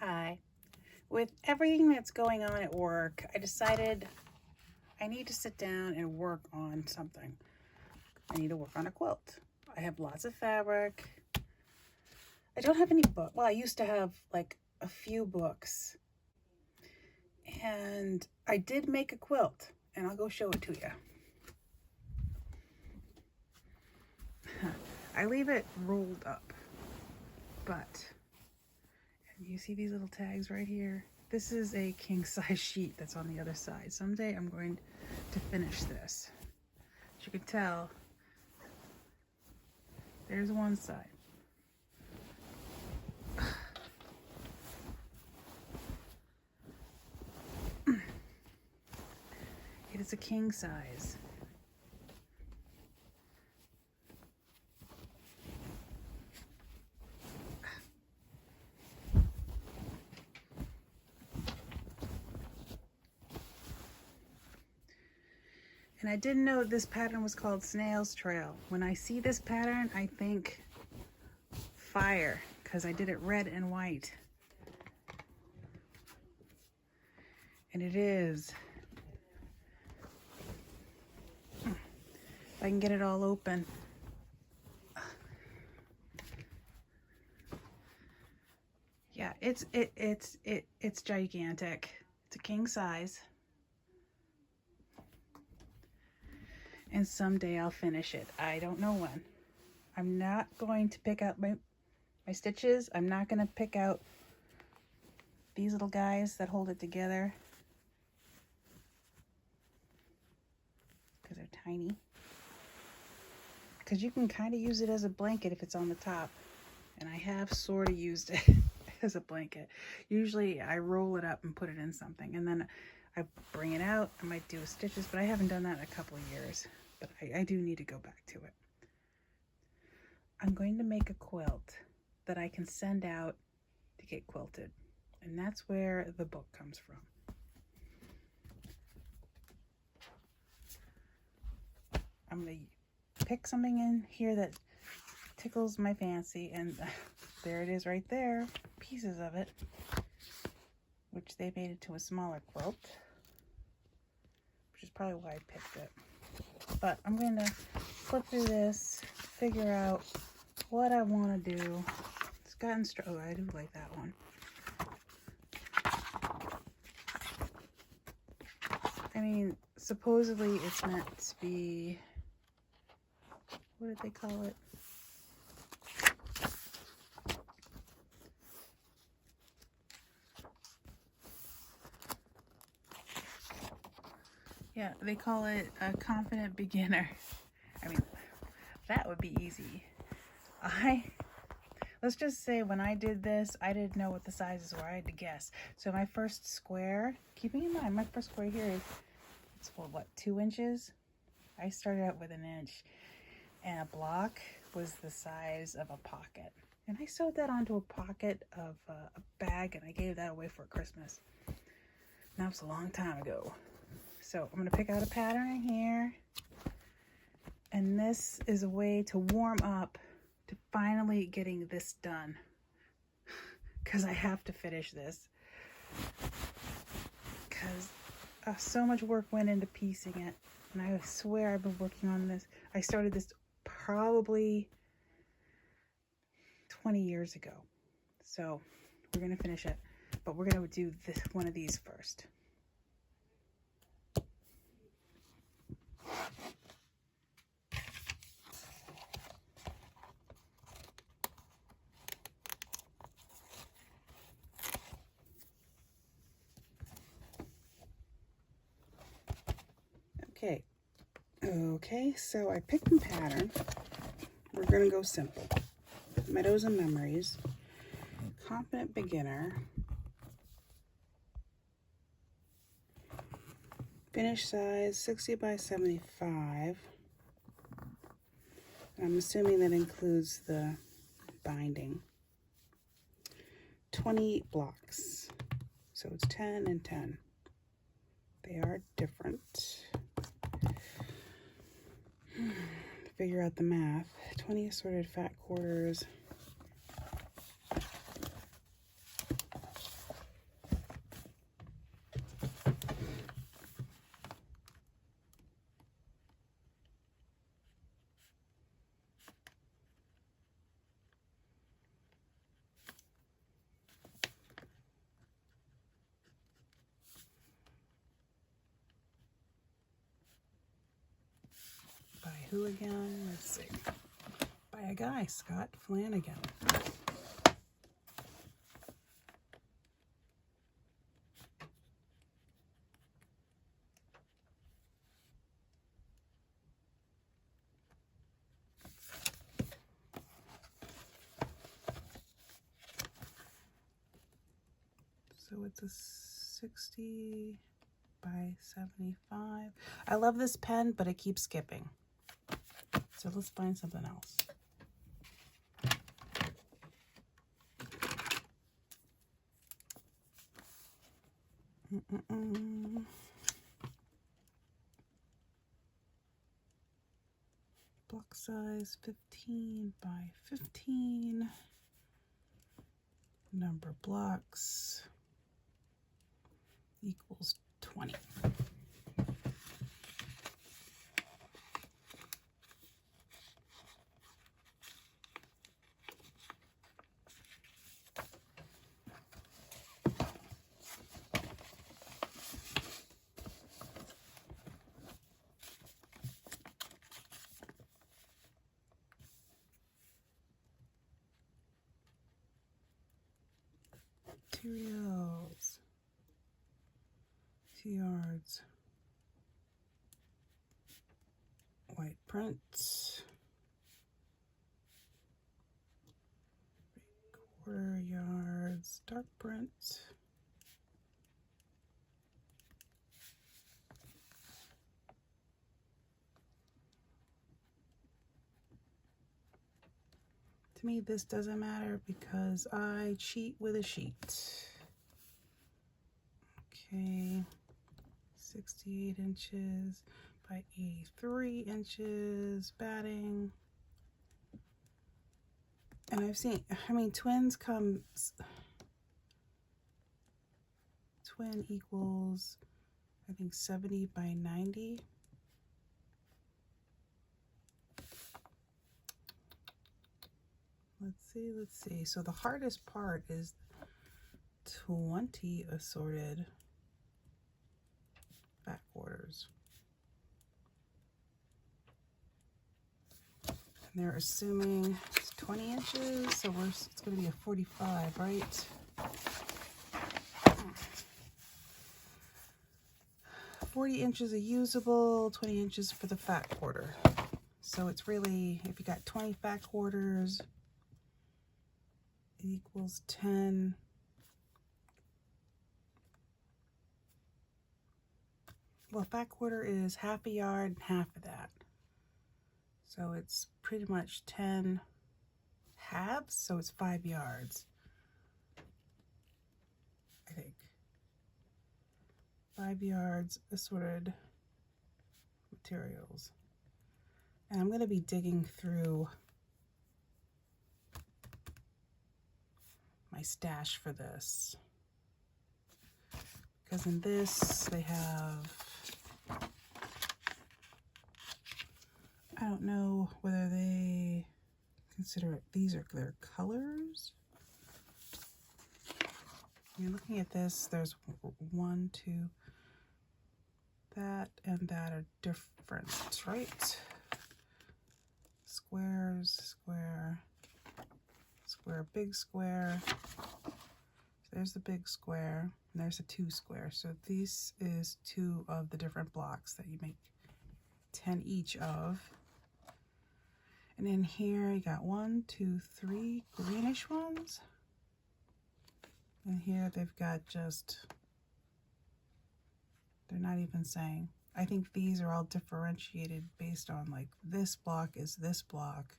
Hi. With everything that's going on at work, I decided I need to sit down and work on something. I need to work on a quilt. I have lots of fabric. I don't have any book. Well, I used to have like a few books. And I did make a quilt, and I'll go show it to you. I leave it rolled up, but you see these little tags right here? This is a king size sheet that's on the other side. Someday I'm going to finish this. As you can tell, there's one side. It is a king size. And I didn't know this pattern was called Snail's Trail. When I see this pattern, I think fire, because I did it red and white. And it is. If I can get it all open. Yeah, it's gigantic. It's a king size. And someday I'll finish it. I don't know when. I'm not going to pick out my stitches. I'm not going to pick out these little guys that hold it together, because they're tiny. Because you can kind of use it as a blanket if it's on the top. And I have sort of used it as a blanket. Usually I roll it up and put it in something, and then I bring it out. I might do stitches, but I haven't done that in a couple of years. But I do need to go back to it. I'm going to make a quilt that I can send out to get quilted. And that's where the book comes from. I'm going to pick something in here that tickles my fancy, and there it is right there, pieces of it, which they made it to a smaller quilt, which is probably why I picked it. But I'm going to flip through this, figure out what I want to do. It's gotten oh, I do like that one. I mean, supposedly it's meant to be, what did they call it? Yeah, they call it a confident beginner. I mean, that would be easy. Let's just say when I did this, I didn't know what the sizes were. I had to guess. So my first square, keeping in mind, my first square here is, it's what, 2 inches? I started out with 1 inch, and a block was the size of a pocket. And I sewed that onto a pocket of a bag, and I gave that away for Christmas. And that was a long time ago. So I'm going to pick out a pattern here, and this is a way to warm up to finally getting this done, because I have to finish this, because so much work went into piecing it, and I swear I've been working on this. I started this probably 20 years ago, so we're going to finish it, but we're going to do one of these first. Okay, so I picked a pattern. We're going to go simple. Meadows and Memories, Confident Beginner, finish size 60 by 75. I'm assuming that includes the binding. 20 blocks, so it's 10 and 10. They are different. Figure out the math. 20 assorted fat quarters. who again? Let's see. By a guy, Scott Flanagan. So it's a 60 by 75. I love this pen, but it keeps skipping. So let's find something else. Block size 15 by 15. Number blocks equals 20. Materials, 2 yards, white print, 3/4 yards, dark print, to me this doesn't matter because I cheat with a sheet. Okay, 68 inches by 83 inches batting. And I've seen, I mean, twins come, twin equals, I think 70 by 90. Let's see. So the hardest part is 20 assorted back quarters. And they're assuming it's 20 inches, so it's going to be a 45, right? "40 inches are usable, 20 inches for the fat quarter." So it's really, if you got 20 fat quarters, it equals 10. Well, fat quarter is half a yard and half of that. So it's pretty much 10 halves, so it's 5 yards, I think. 5 yards assorted materials. And I'm going to be digging through my stash for this. Because in this, they have, I don't know whether they consider it, these are their colors. You're looking at this, there's 1, 2, that and that are different, right? Squares, square, square, big square. So there's the big square, and there's a 2 square. So this is 2 of the different blocks that you make 10 each of. And in here you got 1, 2, 3 greenish ones. And here they've got just, they're not even saying. I think these are all differentiated based on like this block is this block.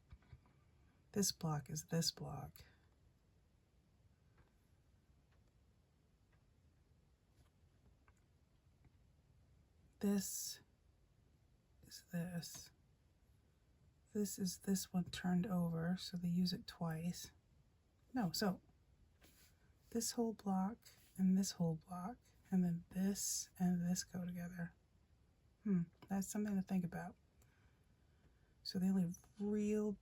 This block is this block. This is this. This is this one turned over, so they use it twice. No, so this whole block and this whole block, and then this and this go together. That's something to think about. So they only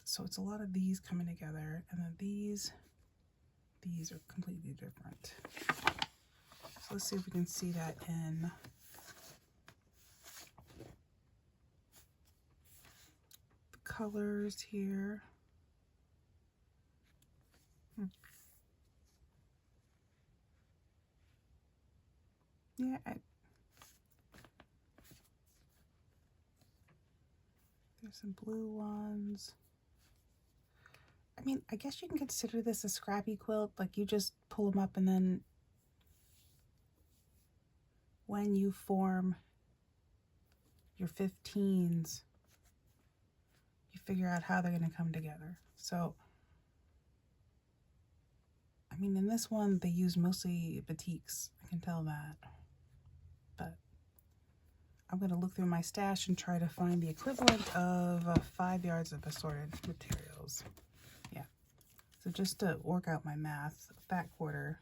so it's a lot of these coming together, and then these are completely different. So let's see if we can see that in colors here. Yeah, there's some blue ones. I mean, I guess you can consider this a scrappy quilt. Like, you just pull them up and then when you form your 15s, you figure out how they're going to come together. So, I mean, in this one, they use mostly batiks. I can tell that. But I'm going to look through my stash and try to find the equivalent of 5 yards of assorted materials. Yeah. So just to work out my math, a fat quarter,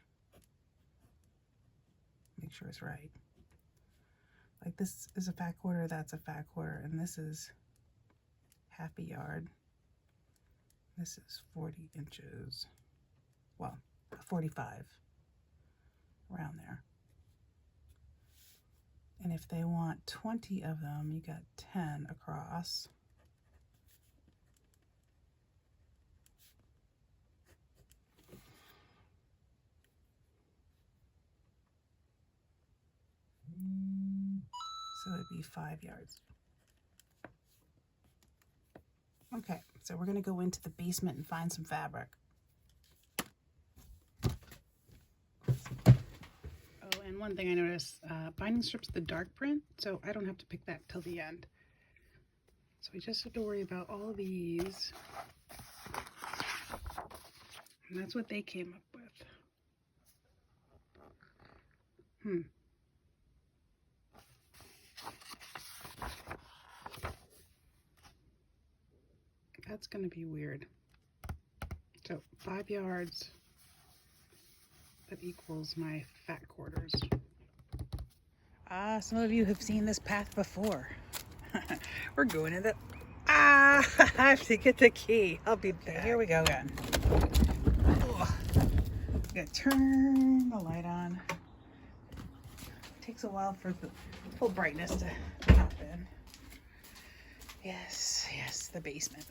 make sure it's right. Like, this is a fat quarter, that's a fat quarter, and this is half a yard. This is 40 inches. Well, 45, around there. And if they want 20 of them, you got 10 across. So it'd be 5 yards. Okay, so we're gonna go into the basement and find some fabric. Oh, and one thing I noticed, binding strips the dark print, so I don't have to pick that till the end. So I just have to worry about all of these. And that's what they came up with. That's gonna be weird. So 5 yards, that equals my fat quarters. Some of you have seen this path before. We're going in the, I have to get the key. I'll be back. Here we go again. Oh, I'm gonna turn the light on. It takes a while for the full brightness to happen. Yes, yes, the basement.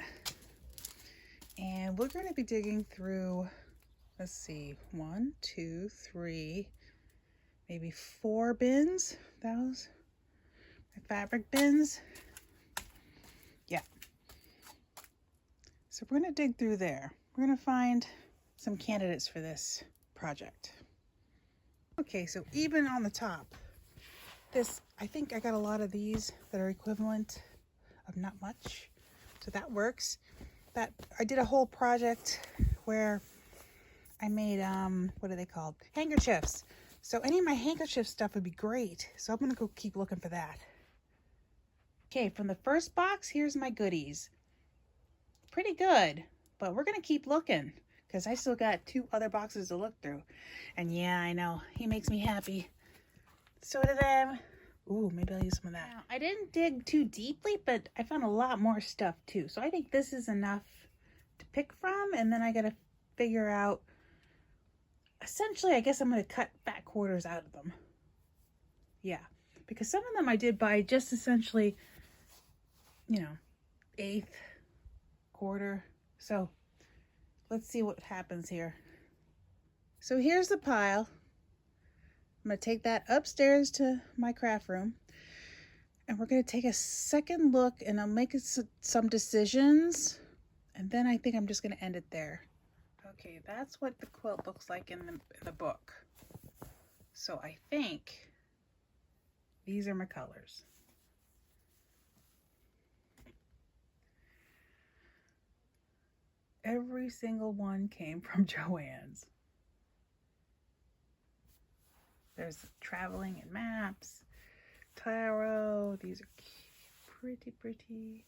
And we're going to be digging through, let's see, 1, 2, 3, maybe 4 bins. Those my fabric bins. Yeah. So we're going to dig through there. We're going to find some candidates for this project. Okay, so even on the top, this, I think I got a lot of these that are equivalent of not much. So that works. That I did a whole project where I made what are they called? Handkerchiefs. So any of my handkerchief stuff would be great. So I'm gonna go keep looking for that. Okay, from the first box, here's my goodies. Pretty good, but we're gonna keep looking because I still got 2 other boxes to look through. And yeah, I know, he makes me happy. So do them. Ooh, maybe I'll use some of that. Now, I didn't dig too deeply, but I found a lot more stuff too. So I think this is enough to pick from, and then I gotta figure out, essentially, I guess I'm gonna cut fat quarters out of them. Yeah, because some of them I did by just essentially, you know, 1/8, quarter. So let's see what happens here. So here's the pile. I'm going to take that upstairs to my craft room, and we're going to take a second look, and I'll make some decisions, and then I think I'm just going to end it there. Okay, that's what the quilt looks like in the book. So I think these are my colors. Every single one came from Joann's. There's traveling and maps, tarot. These are pretty, pretty.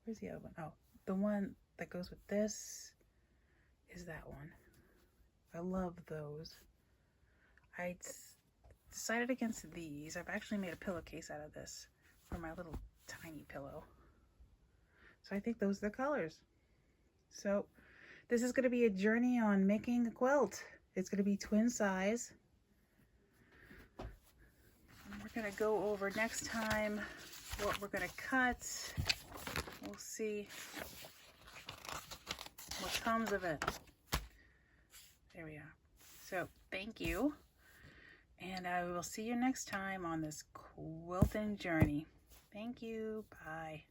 Where's the other one? Oh, the one that goes with this is that one. I love those. I decided against these. I've actually made a pillowcase out of this for my little tiny pillow. So I think those are the colors. So this is going to be a journey on making a quilt. It's going to be twin size. We're going to go over next time what we're going to cut we'll see what comes of it. There we are. So thank you, and I will see you next time on this quilting journey. Thank you. Bye.